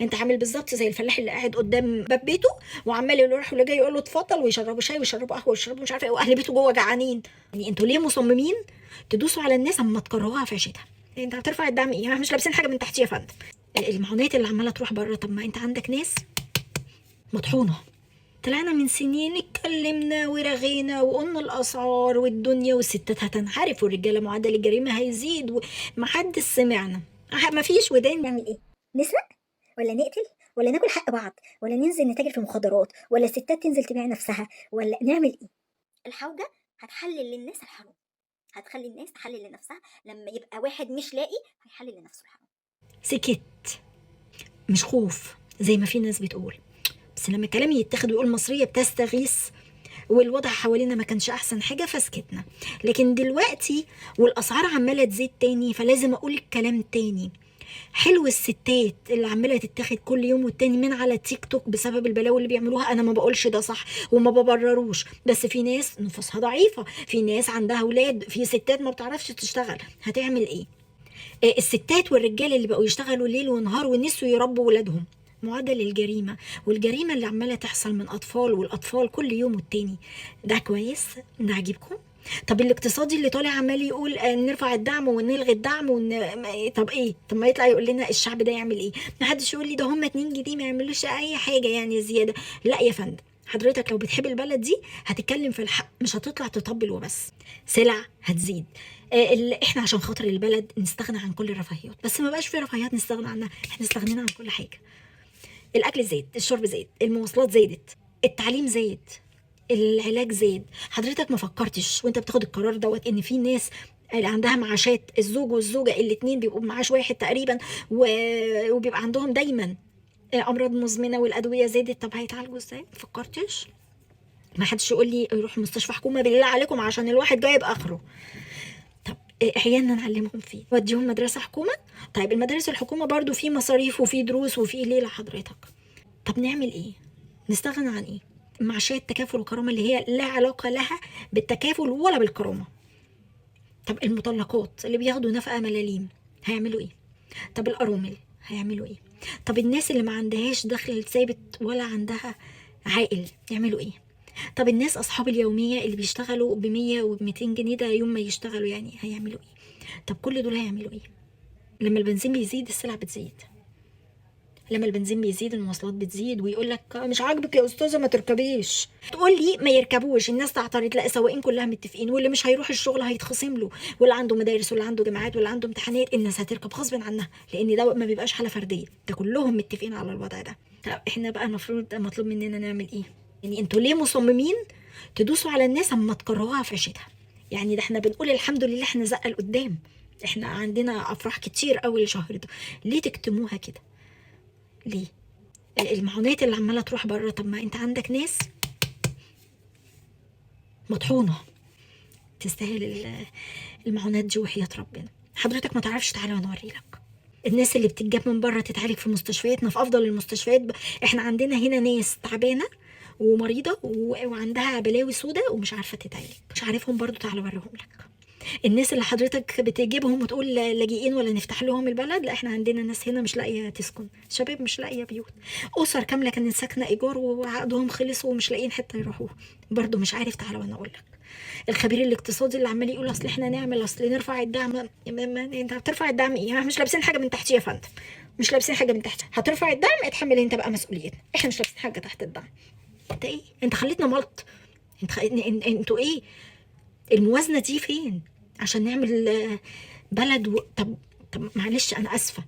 انت عامل بالظبط زي الفلاح اللي قاعد قدام باب بيته وعمال يروح واللي جاي يقول له اتفضل، ويشربوا شاي ويشربوا قهوه ويشربوا مش عارفه ايه، واهل بيته جوه جعانين. يعني انتوا ليه مصممين تدوسوا على الناس اما تكرهوها في عيشتها؟ انت هترفع الدعم ايه؟ احنا مش لابسين حاجه من تحت يا فندم. المعونات اللي عماله تروح بره، طب ما انت عندك ناس مطحونه. طلعنا من سنين اتكلمنا ورغينا وقلنا الاسعار والدنيا والستات هتنحرف والرجاله معدل الجريمه هيزيد ومحدش سمعنا. مفيش ودان. نعمل ايه؟ نسرق ولا نقتل ولا ناكل حق بعض ولا ننزل نتاجر في مخدرات ولا الستات تنزل تبيع نفسها ولا نعمل ايه؟ الحوجة هتحلل للناس الحرام، هتخلي الناس تحلل لنفسها. لما يبقى واحد مش لاقي هيحلل لنفسه الحرام. سكت، مش خوف زي ما في ناس بتقول، بس لما كلامي يتاخد ويقول مصرية بتستغيث والوضع حوالينا ما كانش احسن حاجة فسكتنا. لكن دلوقتي والاسعار عمالة تزيد تاني فلازم اقول الكلام تاني. حلو الستات اللي عماله تتاخد كل يوم والتاني من على تيك توك بسبب البلاوي اللي بيعملوها، انا ما بقولش ده صح وما ببرروش، بس في ناس نفوسها ضعيفه، في ناس عندها اولاد، في ستات ما بتعرفش تشتغل، هتعمل ايه؟ الستات والرجال اللي بقوا يشتغلوا ليل ونهار ونسوا يربوا ولادهم. معدل الجريمة والجريمة اللي عمالة تحصل من أطفال والأطفال كل يوم والتاني، ده كويس؟ ده عاجبكم؟ طب الاقتصادي اللي طالع عمال يقول نرفع الدعم ونلغي الدعم طب ايه؟ طب ما يطلع يقول لنا الشعب ده يعمل ايه؟ محدش يقول لي ده هم 2 جنيه ما يعملوش اي حاجة يعني زيادة. لا يا فندم، حضرتك لو بتحب البلد دي هتتكلم في الحق، مش هتطلع تطبل وبس. سلع هتزيد. احنا عشان خاطر البلد نستغنى عن كل الرفاهيات، بس ما بقاش في رفاهيات نستغنى عنها، احنا استغنينا عن كل حاجة. الاكل زاد، الشرب زاد، المواصلات زادت، التعليم زاد، العلاج زاد. حضرتك ما فكرتش وانت بتاخد القرار دوت ان في ناس اللي عندها معاشات، الزوج والزوجه الاتنين بيبقوا بمعاش واحد تقريبا وبيبقى عندهم دايما امراض مزمنه والادويه زادت، طب هيتعالجوا ازاي؟ ما فكرتش؟ ما حدش يقول لي يروح مستشفى حكومه بالله عليكم عشان الواحد جايب اخره. طب عيالنا نعلمهم فين؟ وديهم مدرسه حكومه؟ طيب المدارس الحكومه برضو في مصاريف وفي دروس وفي ليله حضرتك. طب نعمل ايه؟ نستغنى عن ايه؟ معاشات تكافل وكرامه اللي هي لا علاقه لها بالتكافل ولا بالكرامه. طب المطلقات اللي بياخدوا نفقه ملاليم هيعملوا ايه؟ طب الارامل هيعملوا ايه؟ طب الناس اللي ما عندهاش دخل ثابت ولا عندها عائل يعملوا ايه؟ طب الناس اصحاب اليوميه اللي بيشتغلوا ب100 وب200 جنيه ده يوم ما يشتغلوا يعني هيعملوا ايه؟ طب كل دول هيعملوا ايه؟ لما البنزين بيزيد السلع بتزيد، لما البنزين بيزيد المواصلات بتزيد، ويقول لك مش عاجبك يا استاذه ما تركبيش، تقول لي ما يركبوش، الناس تعترض، لا السواقين كلها متفقين، واللي مش هيروح الشغل هيتخصم له، واللي عنده مدارس واللي عنده جامعات واللي عنده امتحانات الناس هتركب غصب عنها، لان ده ما بيبقاش حاله فرديه، ده كلهم متفقين على الوضع ده. طب احنا بقى المفروض مطلوب مننا نعمل ايه؟ يعني انتوا ليه مصممين تدوسوا على الناس اما تكرهوها في عيشتها؟ يعني ده احنا بنقول الحمد لله احنا زقه لقدام، احنا عندنا افراح كتير قوي الشهر ده، ليه تكتموها كده؟ ليه؟ المعونات اللي عماله تروح بره، طب ما انت عندك ناس مطحونه تستاهل المعونات دي وحياة ربنا. حضرتك ما تعرفش، تعالى وانا اوري لك. الناس اللي بتتجاب من بره تتعالج في مستشفياتنا في افضل المستشفيات احنا عندنا هنا ناس تعبانه ومريضه وعندها بلاوي سودة ومش عارفه تتعالج، مش عارفهم برضو، تعالى اوريهم لك. الناس اللي حضرتك بتجيبهم وتقول لاجئين ولا نفتح لهم البلد، لا احنا عندنا ناس هنا مش لاقيه تسكن، شباب مش لاقيه بيوت، اسر كامله كانت ساكنه ايجار وعقدهم خلص ومش لاقيين حته يروحوها، برضو مش عارف، تعالى وانا اقول لك. الخبير الاقتصادي اللي عمال يقول اصل احنا نعمل، اصل نرفع الدعم، انت هترفع الدعم ايه؟ احنا مش لابسين حاجه من تحت يا فندم، مش لابسين حاجه من تحت، هترفع الدعم اتحمل انت بقى مسؤوليتنا، احنا مش لابسين حاجه تحت الدعم. انت ايه؟ انت خليتنا ملط. انتوا ايه؟ الموازنه دي فين عشان نعمل بلد طب معلش انا اسفه،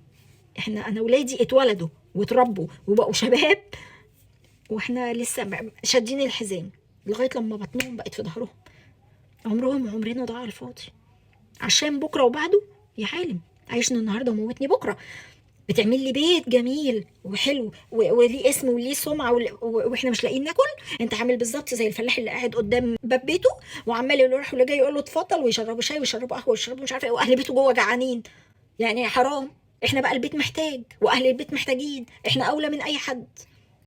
انا ولادي اتولدوا واتربوا وبقوا شباب واحنا لسه شادين الحزام لغايه لما بطنهم بقت في ظهرهم، عمرهم وعمرنا ضاع على الفاضي عشان بكره وبعده. يا عالم، عايشني النهارده وموتني بكره، بتعمل لي بيت جميل وحلو وليه اسم وليه سمعه واحنا مش لاقيين ناكل. انت عامل بالظبط زي الفلاح اللي قاعد قدام باب بيته وعمال يروح واللي جاي يقول له اتفضل، ويشربوا شاي ويشربوا قهوه ويشربوا مش عارفه ايه، واهل بيته جوه جعانين. يعني حرام، احنا بقى البيت محتاج واهل البيت محتاجين، احنا اولى من اي حد.